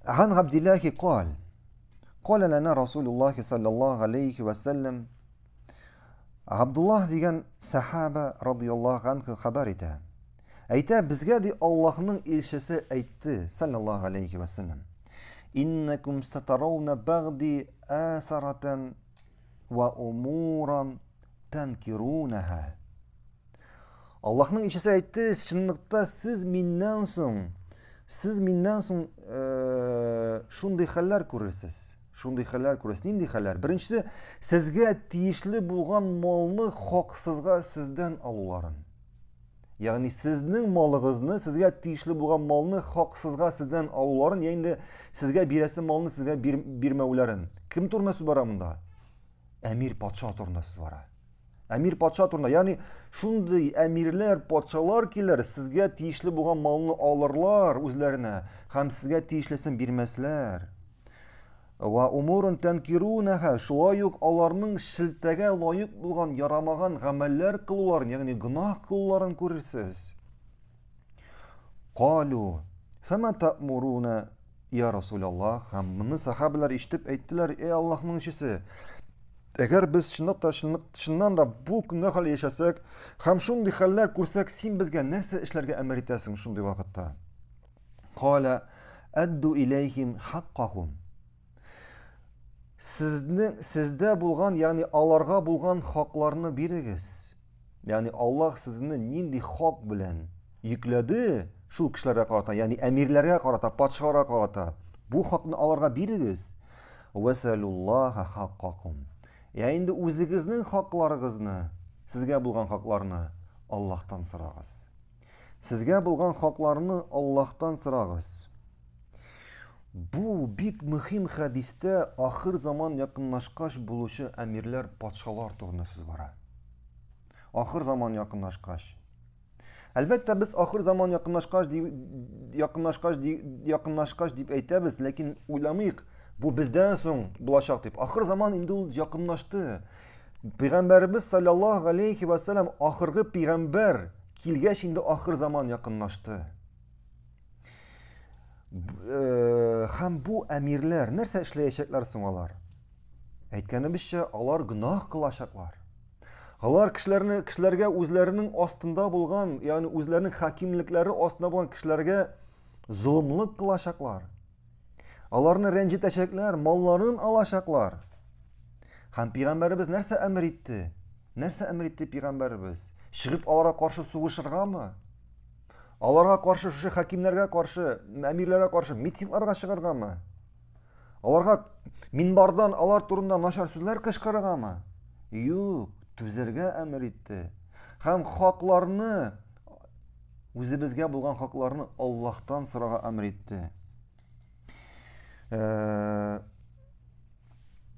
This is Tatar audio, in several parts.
عن عبد الله قال لنا رسول الله صلى الله عليه وسلم. Abdullah degan sahaba radhiyallohu anhu xabar etadi. Ayta bizga Allohning elchisi aytdi sallallohu alayhi va sallam. Innakum satarawna ba'di asaratan va umuran tankirunaha. Allohning elchisi aytdi, shuningdek siz mendan so'ng shunday xallar ko'rasiz. Shunday xallar ko'rasiz. Nindi xallar? Birinchisi, sizga tiyishli bo'lgan molni haqsizga sizdan olularin. Ya'ni sizning molingizni, sizga tiyishli bo'lgan molni haqsizga sizdan olularin, ya'ni sizga berasi molni sizga bermavlarin. Kim turnasi bora bunda? Amir podsho turnasi bora. Amir podsho turna, ya'ni shunday amirlar, podsholar kelar, sizga tiyishli bo'lgan molni olurlar o'zlarini, ham sizga tiyishlisini bermaslar. Va umurun tankirunaha, shulay-uq ularning shiltaga loyiq bo'lgan yaramagan amallar qilularini, ya'ni gunoh qilularini ko'rasiz. Qalu fama ta'muruna ya Rasululloh. Hammani sahobalar eshitib aytdilar: "Ey Allohning elchisi, agar biz shundan da bu kunga hali yashasak, ham shunday hallar ko'rsak, sen bizga narsa ishlarga amr etasan shunday vaqtda?" Qala addu ilayhim haqqahum. Sizda bo'lgan, ya'ni Allohga bo'lgan haqlarni berigiz. Ya'ni Alloh sizni nindi haq bilan yukladi shu kishilarga qarata, ya'ni amirlarga qarata, podsholarga qarata. Bu haqni Allohga berigiz. Vasalulloha haqqakum. Ya'ni o'zingizning haqlaringizni, sizga bo'lgan haqlarni Allohdan so'rag'iz. Sizga bo'lgan haqlarni Allohdan so'rag'iz. Bu bik muhim hadisda oxir zamon yaqinlashqach bo'lishi amirlar, podsholar to'g'risida bora. Oxir zamon yaqinlashqach. Albatta biz oxir zamon yaqinlashqach deb aytamiz, lekin o'ylamaylik, bu bizdan so'ng bo'lacaq deb. Oxir zamon endi yaqinlashdi. Payg'ambarimiz sallallohu alayhi va sallam oxirgi payg'ambar kelgach endi oxir zamon yaqinlashdi. Ham bu amirlar narsa ishlayacaklar so'nglar. Aytganimizcha, ular gunoh qilashaqlar. Ular kishilarga o'zlarining ostida bo'lgan, ya'ni o'zlarining hakimliklari ostida bo'lgan kishilarga zulmlik qilashaqlar. Ularni ranjitashaklar, mollarini olashaqlar. Ham payg'ambarimiz narsa amr etdi? Narsa amr etdi payg'ambarimiz? Shiqib ularga qarshi sug'ishirgami? Ularga qarshi, shu hakimlarga qarshi, amirlarga qarshi mitinglarga chiqarganmi? Ularga minbardan ular turida nashar so'zlar qishqirganmi? Yo'q, tuzarga amr etdi. Ham haqlarni, o'zimizga bo'lgan haqlarni Allohdan so'raga amr etdi.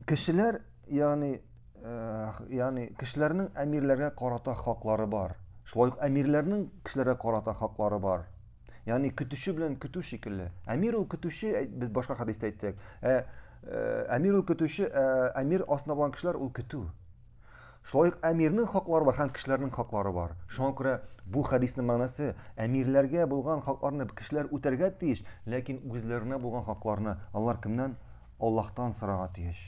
Kishilar, ya'ni kishilarning amirlarga qarata haqlari bor. Shulay amirlarning kishilarga qarata haqlari bor. Ya'ni kutishi bilan kutuv shekilli. Amirul kutushi biz boshqa hadisda aytdik. Amirul kutushi, amir ostida bo'lgan kishilar u kutuv. Shulay amirning haqlari bor, ham kishilarning haqlari bor. Shunga ko'ra bu hadisning ma'nosi amirlarga bo'lgan haqlarni kishilar o'targa tegish, lekin o'zlariga bo'lgan haqlarni ular kimdan? Allohdan so'raga tegish.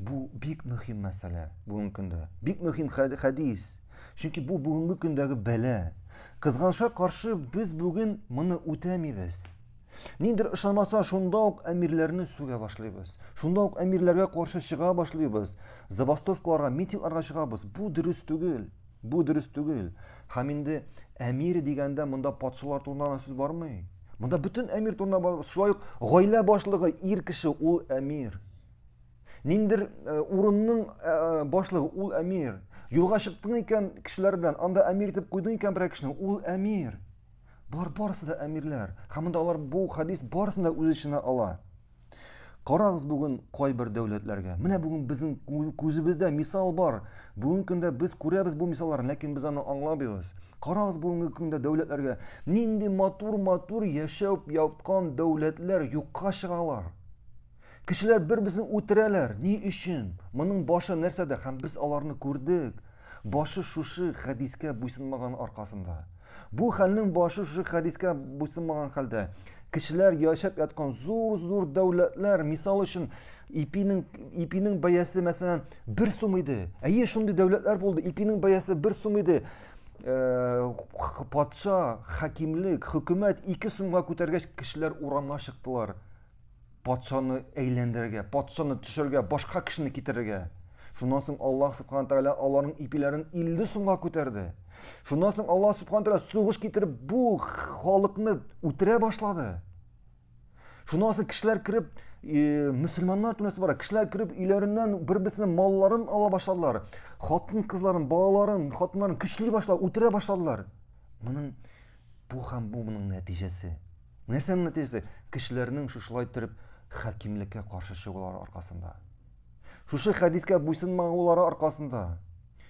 Bu bik muhim masala bugungi kunda. Bik muhim hadis. Chunki bu bugungi kundagi bala. Qizg'anishga qarshi biz bugun buni o'tamaymiz. Nidir ishonmasa shundoq amirlarni suga boshlaymiz. Shundoq amirlarga qarshi chiqa boshlaymiz. Zabastovkalarga, mitinglarga chiqamiz. Bu durust tugul. Bu durust tugul. Ham endi amir deganda bunda podsholar turnasiz bormi? Bunda butun amir turna bor. Sho'y g'oyla boshlig'i er kishi u amir. Nindir o'rinning boshlig'i u amir. Yo'lga chiqding ekan kishilar bilan, anda amir deb qo'yding ekan bir kishini, u amir. Borisida amirlar. Hamda ular bu hadis borisida o'z ishini ola. Qarag'iz bugun qo'y bir davlatlarga. Mana bugun bizning ko'zimizda misol bor. Bugungi kunda biz ko'ramiz bu misollarni, lekin biz uni anglamaymiz. Qarag'iz bugungi kunda davlatlarga nindi motor yashab yotgan davlatlar yo'qqa chiqalar. Kishilar bir-birini o'tiralar. Ni uchun? Buning boshi narsada ham biz ularni ko'rdik. Boshi shu hadisga bo'ysunmagan orqasida. Бу хәлнең башы шушы хәдискә буйсынмаган хәлдә. Кешеләр яшәп яткан зур дәүләтләр, мисал өчен, ипинең бәясе мәсәлән 1 сум иде. Әйе, шундый дәүләтләр булды. Ипинең бәясе 1 сум иде. Патша, хакимлек, хөкүмәт 2 сумга күтәргәч, кешеләр урамга чыктылар. Патшаны әйләндерергә, патшаны төшерергә, башка кешене китерергә. Шуннан соң Аллаһ Субхана Тәгалә аларның ипиләрен 50 сумга күтәрде. Шуннан соң Аллаһ Субхана Тәгалә сугыш китереп бу халыкны үтерә башлады. Шуннан соң кешеләр кирип, мөселманнар турында бара, кешеләр кирип өйләреннән бер-берсенең малларын ала башладылар. Хатын-кызларын, балаларын, хатыннарын көчли башлады, үтерә башладылар. Буның нәтиҗәсе. Нәрсәнең нәтиҗәсе? Кешеләрнең шушылай торып хакимлеккә каршы чыгулары аркасында. Шушы хәдискә буйсынмаулары аркасында.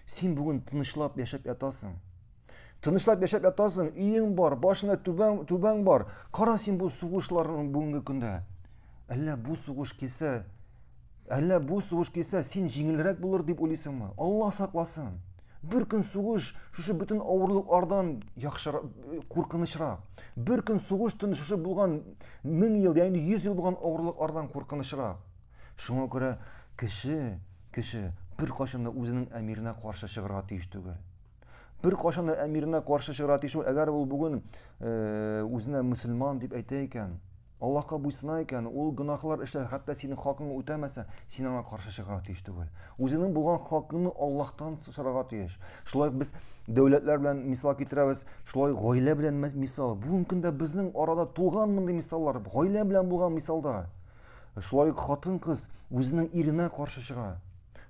Син бүген тынычлап яшәп ятасың. Тынычлап яшәп ятасың, өең бар, башына түбәң бар. Кара син бу сугышларның бүгенге көндә. Әллә бу сугыш килсә, син җиңелрәк булыр дип уйлыйсыңмы? Аллаһ сакласын. Бер көн сугыш шушы бөтен авырлыклардан яхшырак, куркынычрак. Бер көн сугыш тын шушы булган 1000 ел, ягъни 100 ел булган авырлыклардан куркынычрак. Шуңа күрә кеше бер кашында үзенең әмиренә каршы чыгарга тиеш түгел. Бер кашында әмиренә каршы чыгарга тиеш, әгәр ул бүген үзенә мөселман дип әйтә икән, Аллаһка буйсына икән, ул гөнаһлар эшләр, хәтта синең хакыңны үтәмәсә, син аңа каршы чыгарга тиеш түгел. Үзенең булган хакыңны Аллаһтан сорарга тиеш. Шулай без дәүләтләр белән мисал китерәбез, шулай гаилә белән мисал. Бүген көндә безнең арада тулган мондый мисаллар, гаилә белән булган мисалда. Шулай хатын-кыз үзенең иренә каршы чыга.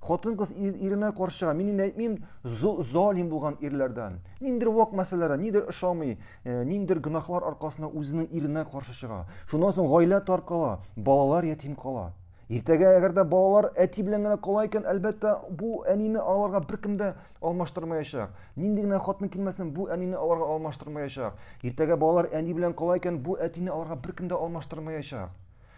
Хатын-кыз иренә каршы чыга. Мин әйтмим, залим булган ирләрдән. Ниндидер вак мәсьәләләр, нидер ошамый, ниндидер гөнаһлар аркасында үзенең иренә каршы чыга. Шуннан соң гаилә таркала, балалар ятим кала. Иртәгә әгәр дә балалар әти белән генә кала икән, әлбәттә бу әнине аларга беркем дә алмаштырмаячак. Нинди генә хатын килмәсен, бу әнине аларга алмаштырмаячак. Иртәгә балалар әни белән кала икән, бу әтине аларга беркем дә алмаштырмаячак.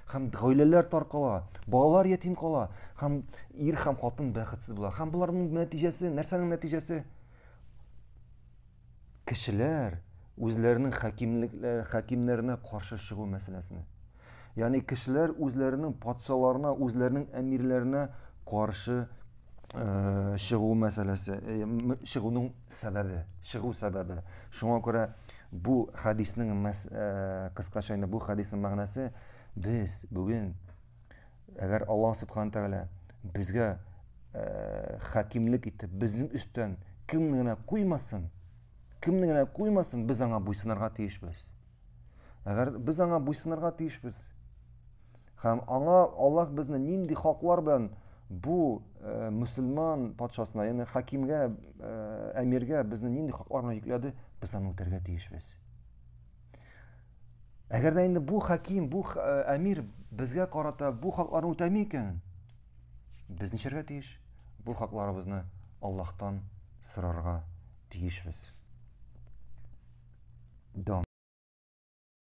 Һәм гаиләләр таркала, балалар ятим кала, һәм ир һәм хатын бәхетсез була. Һәм буларның нәтиҗәсе, нәрсәнең нәтиҗәсе? Кешеләр үзләренең хакимнәренә каршы чыгу мәсьәләсенә. Ягъни кешеләр үзләренең патшаларына, үзләренең әмирләренә каршы чыгу мәсьәләсе, чыгуның сәбәбе. Шуңа күрә бу хадисның кыскача бу хадисның мәгънәсе, biz бүген әгәр Аллаһ Субхана Тәгалә безгә хакимлек итеп, безнең өстән кемне генә куймасын, без аңа буйсынырга тиешбез. Әгәр без аңа буйсынырга тиешбез, һәм аңа Аллаһ безне нинди хаклар белән бу мөселман патшасына, ягъни хакимгә, әмиргә безне нинди хакларны йөкләде, без аны үтәргә тиешбез. Әгәр дә инде бу хаким, бу әмир безгә карата бу хакларны үтәми икән, без ничәргә тиеш? Бу хакларыбызны Аллаһтан сорарга тиешбез.